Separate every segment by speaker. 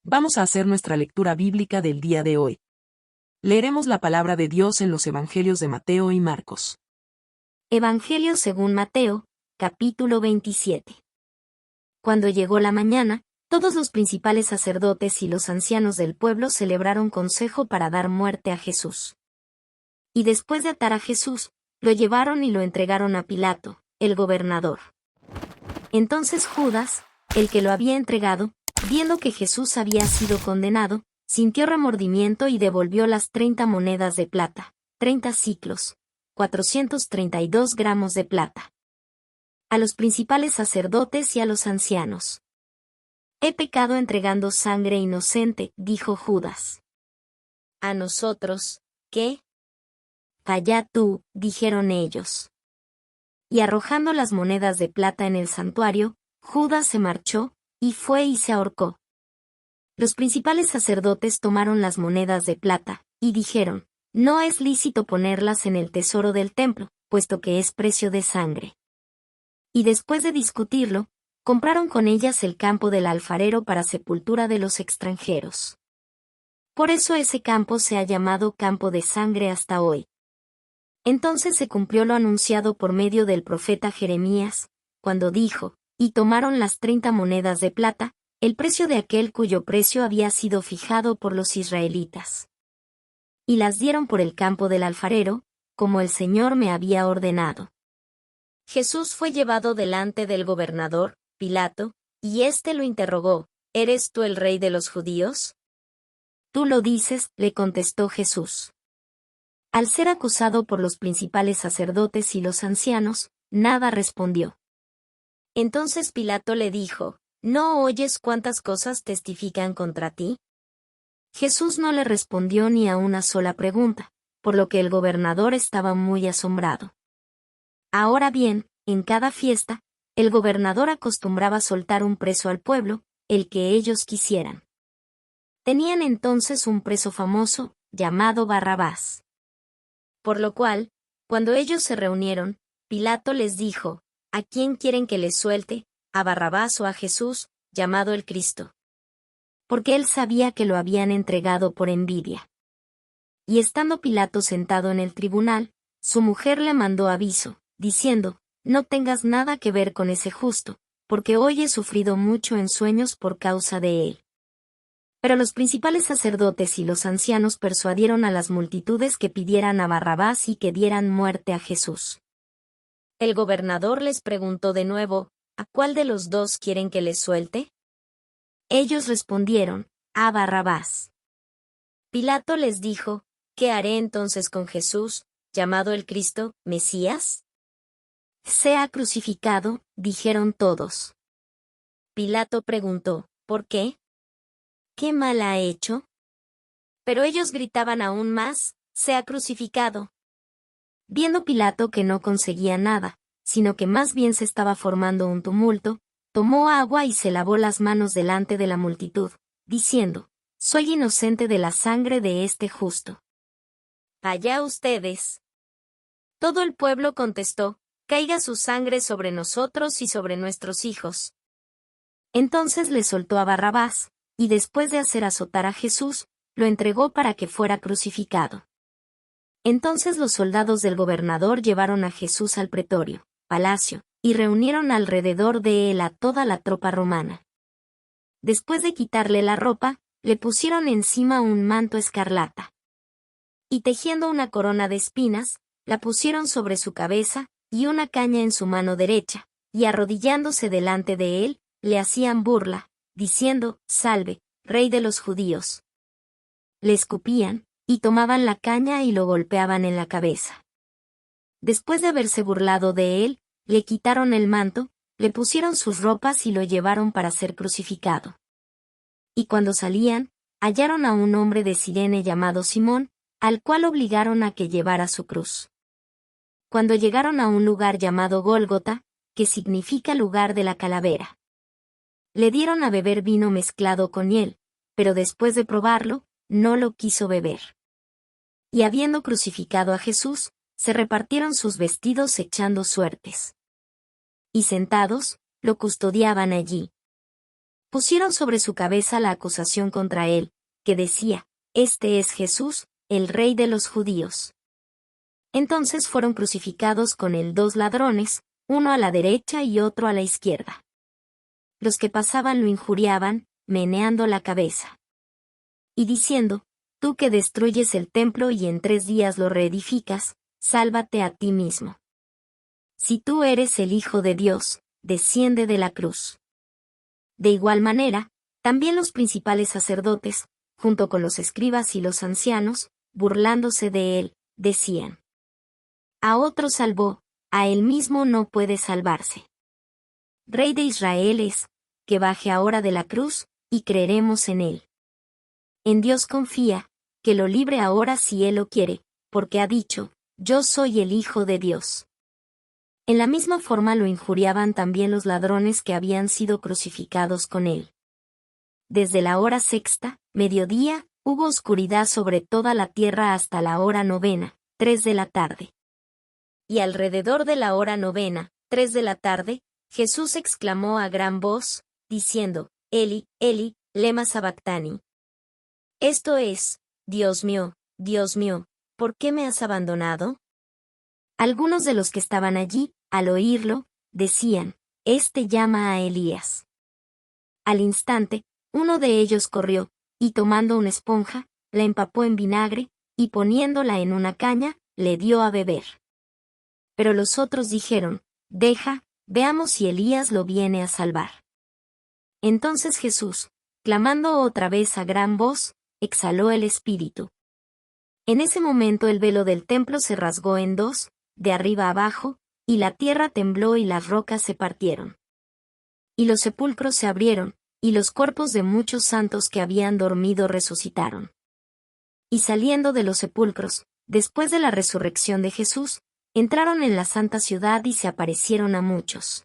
Speaker 1: Vamos a hacer nuestra lectura bíblica del día de hoy. Leeremos la palabra de Dios en los Evangelios de Mateo y Marcos.
Speaker 2: Evangelio según Mateo, capítulo 27. Cuando llegó la mañana, todos los principales sacerdotes y los ancianos del pueblo celebraron consejo para dar muerte a Jesús. Y después de atar a Jesús, lo llevaron y lo entregaron a Pilato, el gobernador. Entonces Judas, el que lo había entregado, viendo que Jesús había sido condenado, sintió remordimiento y devolvió las 30 monedas de plata, 30 siclos, 432 gramos de plata, a los principales sacerdotes y a los ancianos. He pecado entregando sangre inocente, dijo Judas. ¿A nosotros, qué? Calla tú, dijeron ellos. Y arrojando las monedas de plata en el santuario, Judas se marchó, y fue y se ahorcó. Los principales sacerdotes tomaron las monedas de plata, y dijeron, no es lícito ponerlas en el tesoro del templo, puesto que es precio de sangre. Y después de discutirlo, compraron con ellas el campo del alfarero para sepultura de los extranjeros. Por eso ese campo se ha llamado campo de sangre hasta hoy. Entonces se cumplió lo anunciado por medio del profeta Jeremías, cuando dijo, y tomaron las 30 monedas de plata, el precio de aquel cuyo precio había sido fijado por los israelitas. Y las dieron por el campo del alfarero, como el Señor me había ordenado. Jesús fue llevado delante del gobernador, Pilato, y éste lo interrogó, ¿eres tú el rey de los judíos? Tú lo dices, le contestó Jesús. Al ser acusado por los principales sacerdotes y los ancianos, nada respondió. Entonces Pilato le dijo, ¿no oyes cuántas cosas testifican contra ti? Jesús no le respondió ni a una sola pregunta, por lo que el gobernador estaba muy asombrado. Ahora bien, en cada fiesta, el gobernador acostumbraba soltar un preso al pueblo, el que ellos quisieran. Tenían entonces un preso famoso, llamado Barrabás. Por lo cual, cuando ellos se reunieron, Pilato les dijo, ¿a quién quieren que les suelte, a Barrabás o a Jesús, llamado el Cristo? Porque él sabía que lo habían entregado por envidia. Y estando Pilato sentado en el tribunal, su mujer le mandó aviso, diciendo, no tengas nada que ver con ese justo, porque hoy he sufrido mucho en sueños por causa de él. Pero los principales sacerdotes y los ancianos persuadieron a las multitudes que pidieran a Barrabás y que dieran muerte a Jesús. El gobernador les preguntó de nuevo, ¿a cuál de los dos quieren que les suelte? Ellos respondieron, a Barrabás. Pilato les dijo, ¿qué haré entonces con Jesús, llamado el Cristo, Mesías? Sea crucificado, dijeron todos. Pilato preguntó, ¿por qué? ¿Qué mal ha hecho? Pero ellos gritaban aún más, sea crucificado. Viendo Pilato que no conseguía nada, sino que más bien se estaba formando un tumulto, tomó agua y se lavó las manos delante de la multitud, diciendo, soy inocente de la sangre de este justo. Allá ustedes. Todo el pueblo contestó, caiga su sangre sobre nosotros y sobre nuestros hijos. Entonces le soltó a Barrabás, y después de hacer azotar a Jesús, lo entregó para que fuera crucificado. Entonces los soldados del gobernador llevaron a Jesús al pretorio, palacio, y reunieron alrededor de él a toda la tropa romana. Después de quitarle la ropa, le pusieron encima un manto escarlata. Y tejiendo una corona de espinas, la pusieron sobre su cabeza, y una caña en su mano derecha, y arrodillándose delante de él, le hacían burla, diciendo, Salve, Rey de los judíos. Le escupían, y tomaban la caña y lo golpeaban en la cabeza. Después de haberse burlado de él, le quitaron el manto, le pusieron sus ropas y lo llevaron para ser crucificado. Y cuando salían, hallaron a un hombre de Cirene llamado Simón, al cual obligaron a que llevara su cruz. Cuando llegaron a un lugar llamado Gólgota, que significa lugar de la calavera, le dieron a beber vino mezclado con hiel, pero después de probarlo, no lo quiso beber. Y habiendo crucificado a Jesús, se repartieron sus vestidos echando suertes. Y sentados, lo custodiaban allí. pusieron sobre su cabeza la acusación contra él, que decía: Este es Jesús, el Rey de los judíos. Entonces fueron crucificados con él 2 ladrones, uno a la derecha y otro a la izquierda. Los que pasaban lo injuriaban, meneando la cabeza y diciendo: Tú que destruyes el templo y en 3 días lo reedificas, sálvate a ti mismo. Si tú eres el Hijo de Dios, desciende de la cruz. De igual manera, también los principales sacerdotes, junto con los escribas y los ancianos, burlándose de él, decían: A otro salvó, a él mismo no puede salvarse. Rey de Israel es, que baje ahora de la cruz, y creeremos en él. En Dios confía, que lo libre ahora si él lo quiere, porque ha dicho: Yo soy el Hijo de Dios. En la misma forma lo injuriaban también los ladrones que habían sido crucificados con él. Desde la hora 6, mediodía, hubo oscuridad sobre toda la tierra hasta la hora 9, 3 de la tarde. Y alrededor de la hora 9, 3 de la tarde, Jesús exclamó a gran voz, diciendo: Eli, Eli, lema sabactani. Esto es: Dios mío, ¿por qué me has abandonado? Algunos de los que estaban allí, al oírlo, decían: Este llama a Elías. Al instante, uno de ellos corrió, y tomando una esponja, la empapó en vinagre, y poniéndola en una caña, le dio a beber. Pero los otros dijeron: Deja, veamos si Elías lo viene a salvar. Entonces Jesús, clamando otra vez a gran voz, exhaló el espíritu. En ese momento el velo del templo se rasgó en 2, de arriba abajo, y la tierra tembló y las rocas se partieron. Y los sepulcros se abrieron, y los cuerpos de muchos santos que habían dormido resucitaron. Y saliendo de los sepulcros, después de la resurrección de Jesús, entraron en la santa ciudad y se aparecieron a muchos.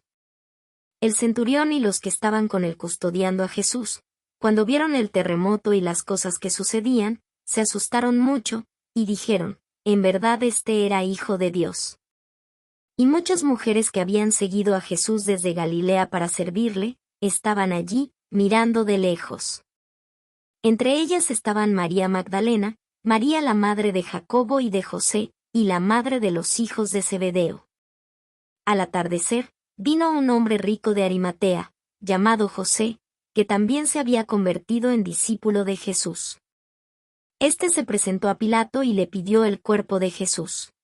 Speaker 2: El centurión y los que estaban con él custodiando a Jesús, cuando vieron el terremoto y las cosas que sucedían, se asustaron mucho, y dijeron: En verdad este era Hijo de Dios. Y muchas mujeres que habían seguido a Jesús desde Galilea para servirle, estaban allí, mirando de lejos. Entre ellas estaban María Magdalena, María la madre de Jacobo y de José, y la madre de los hijos de Zebedeo. Al atardecer, vino un hombre rico de Arimatea, llamado José, que también se había convertido en discípulo de Jesús. Este se presentó a Pilato y le pidió el cuerpo de Jesús.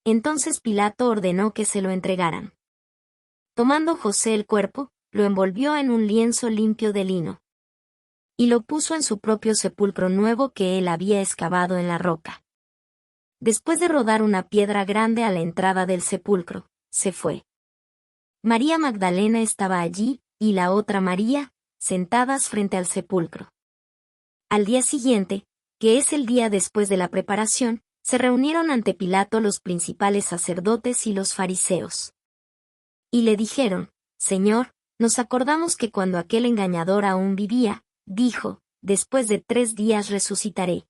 Speaker 2: Entonces Pilato ordenó que se lo entregaran. Tomando José el cuerpo, lo envolvió en un lienzo limpio de lino. Y lo puso en su propio sepulcro nuevo que él había excavado en la roca. Después de rodar una piedra grande a la entrada del sepulcro, se fue. María Magdalena estaba allí, y la otra María, sentadas frente al sepulcro. Al día siguiente, que es el día después de la preparación, se reunieron ante Pilato los principales sacerdotes y los fariseos. Y le dijeron: Señor, nos acordamos que cuando aquel engañador aún vivía, dijo: Después de 3 días resucitaré.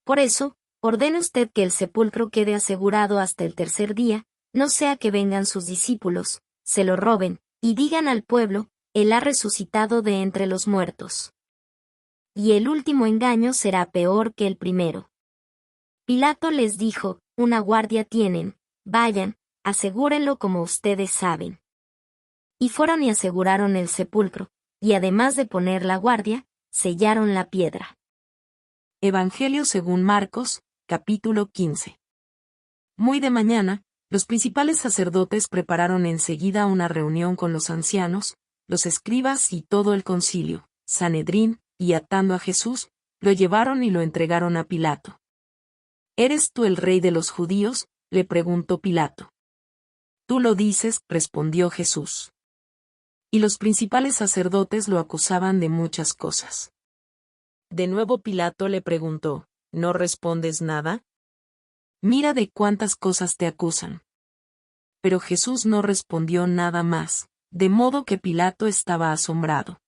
Speaker 2: Por eso, ordene usted que el sepulcro quede asegurado hasta el 3er día, no sea que vengan sus discípulos, se lo roben, y digan al pueblo: Él ha resucitado de entre los muertos. Y el último engaño será peor que el primero. Pilato les dijo: Una guardia tienen, vayan, asegúrenlo como ustedes saben. Y fueron y aseguraron el sepulcro, y además de poner la guardia, sellaron la piedra.
Speaker 1: Evangelio según Marcos, capítulo 15. Muy de mañana, los principales sacerdotes prepararon enseguida una reunión con los ancianos, los escribas y todo el concilio, Sanedrín, y atando a Jesús, lo llevaron y lo entregaron a Pilato. ¿Eres tú el rey de los judíos?, le preguntó Pilato. Tú lo dices, respondió Jesús. Y los principales sacerdotes lo acusaban de muchas cosas. De nuevo Pilato le preguntó: ¿No respondes nada? Mira de cuántas cosas te acusan. Pero Jesús no respondió nada más, de modo que Pilato estaba asombrado.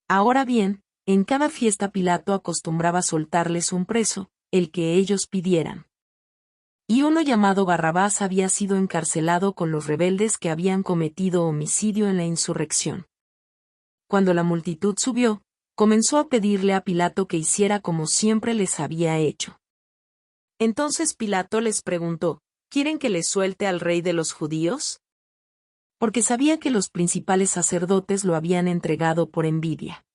Speaker 1: Ahora bien, en cada fiesta Pilato acostumbraba soltarles un preso, el que ellos pidieran. Y uno llamado Barrabás había sido encarcelado con los rebeldes que habían cometido homicidio en la insurrección. Cuando la multitud subió, comenzó a pedirle a Pilato que hiciera como siempre les había hecho. Entonces Pilato les preguntó, ¿quieren que les suelte al rey de los judíos? Porque sabía que los principales sacerdotes lo habían entregado por envidia.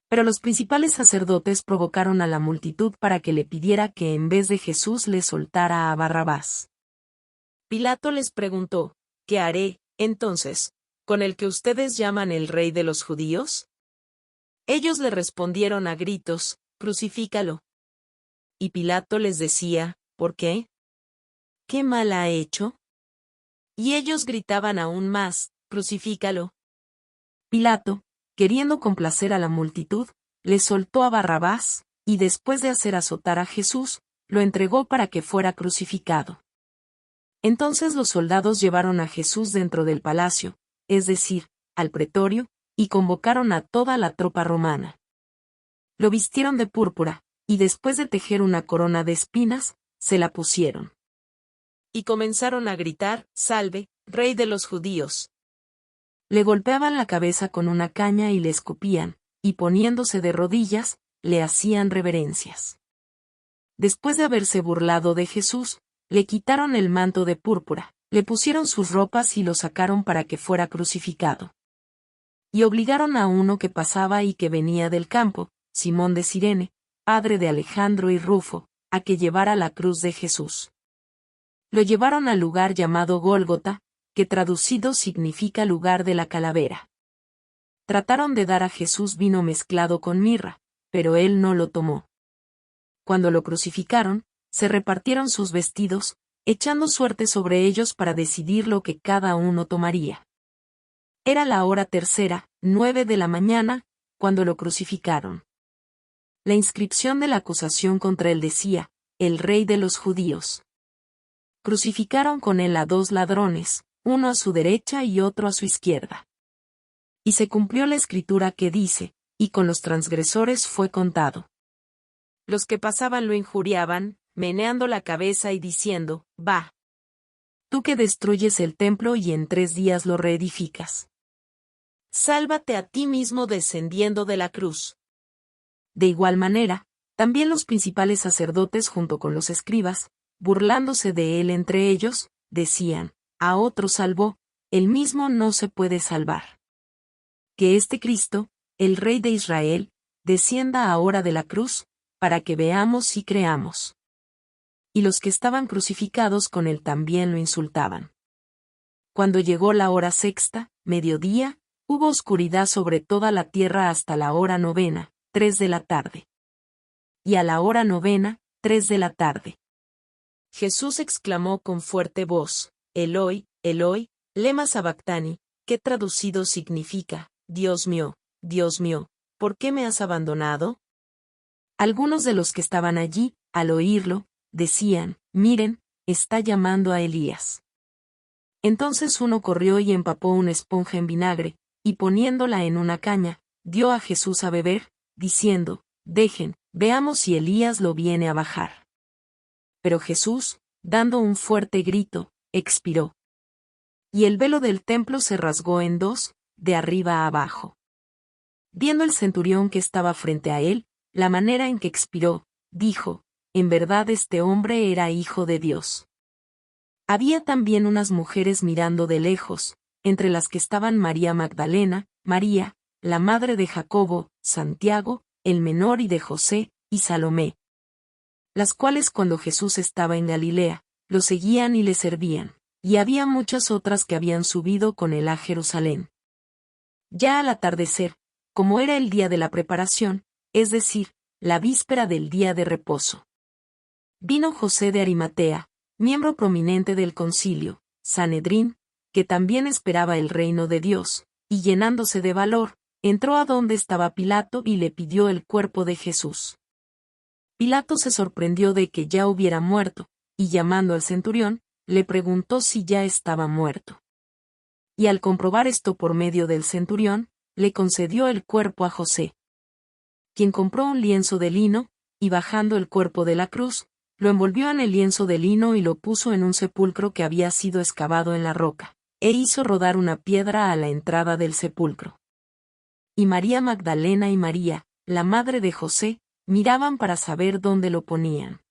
Speaker 1: Pero los principales sacerdotes provocaron a la multitud para que le pidiera que en vez de Jesús le soltara a Barrabás. Pilato les preguntó, ¿qué haré, entonces, con el que ustedes llaman el rey de los judíos? Ellos le respondieron a gritos, crucifícalo. Y Pilato les decía, ¿por qué? ¿Qué mal ha hecho? Y ellos gritaban aún más, crucifícalo. Pilato, queriendo complacer a la multitud, le soltó a Barrabás, y después de hacer azotar a Jesús, lo entregó para que fuera crucificado. Entonces los soldados llevaron a Jesús dentro del palacio, es decir, al pretorio, y convocaron a toda la tropa romana. Lo vistieron de púrpura, y después de tejer una corona de espinas, se la pusieron. Y comenzaron a gritar, «Salve, Rey de los judíos». Le golpeaban la cabeza con una caña y le escupían, y poniéndose de rodillas, le hacían reverencias. Después de haberse burlado de Jesús, le quitaron el manto de púrpura, le pusieron sus ropas y lo sacaron para que fuera crucificado. Y obligaron a uno que pasaba y que venía del campo, Simón de Cirene, padre de Alejandro y Rufo, a que llevara la cruz de Jesús. Lo llevaron al lugar llamado Gólgota, que traducido significa lugar de la calavera. Trataron de dar a Jesús vino mezclado con mirra, pero él no lo tomó. Cuando lo crucificaron, se repartieron sus vestidos, echando suerte sobre ellos para decidir lo que cada uno tomaría. Era la hora tercera, 9 de la mañana, cuando lo crucificaron. La inscripción de la acusación contra él decía, «El rey de los judíos». Crucificaron con él a 2 ladrones, uno a su derecha y otro a su izquierda. Y se cumplió la escritura que dice, «Y con los transgresores fue contado». Los que pasaban lo injuriaban, meneando la cabeza y diciendo, «Va. Tú que destruyes el templo y en 3 días lo reedificas. Sálvate a ti mismo descendiendo de la cruz». De igual manera, también los principales sacerdotes junto con los escribas, burlándose de él entre ellos, decían, «A otro salvó, él mismo no se puede salvar. Que este Cristo, el Rey de Israel, descienda ahora de la cruz, para que veamos y creamos». Y los que estaban crucificados con él también lo insultaban. Cuando llegó la hora sexta, mediodía, hubo oscuridad sobre toda la tierra hasta la hora novena, 3 de la tarde. Y a la hora novena, 3 de la tarde. Jesús exclamó con fuerte voz, «Eloi, Eloi, lema sabactani», que traducido significa, Dios mío, ¿por qué me has abandonado?» Algunos de los que estaban allí, al oírlo, decían, «Miren, está llamando a Elías». Entonces uno corrió y empapó una esponja en vinagre, y poniéndola en una caña, dio a Jesús a beber, diciendo, «Dejen, veamos si Elías lo viene a bajar». Pero Jesús, dando un fuerte grito, expiró. Y el velo del templo se rasgó en 2, de arriba a abajo. Viendo el centurión que estaba frente a él, la manera en que expiró, dijo, «En verdad este hombre era hijo de Dios». Había también unas mujeres mirando de lejos, entre las que estaban María Magdalena, María, la madre de Jacobo, Santiago, el menor y de José, y Salomé. Las cuales cuando Jesús estaba en Galilea, lo seguían y le servían, y había muchas otras que habían subido con él a Jerusalén. Ya al atardecer, como era el día de la preparación, es decir, la víspera del día de reposo, vino José de Arimatea, miembro prominente del concilio, Sanedrín, que también esperaba el reino de Dios, y llenándose de valor, entró a donde estaba Pilato y le pidió el cuerpo de Jesús. Pilato se sorprendió de que ya hubiera muerto, y llamando al centurión, le preguntó si ya estaba muerto. Y al comprobar esto por medio del centurión, le concedió el cuerpo a José, quien compró un lienzo de lino, y bajando el cuerpo de la cruz, lo envolvió en el lienzo de lino y lo puso en un sepulcro que había sido excavado en la roca, e hizo rodar una piedra a la entrada del sepulcro. y María Magdalena y María, la madre de José, miraban para saber dónde lo ponían.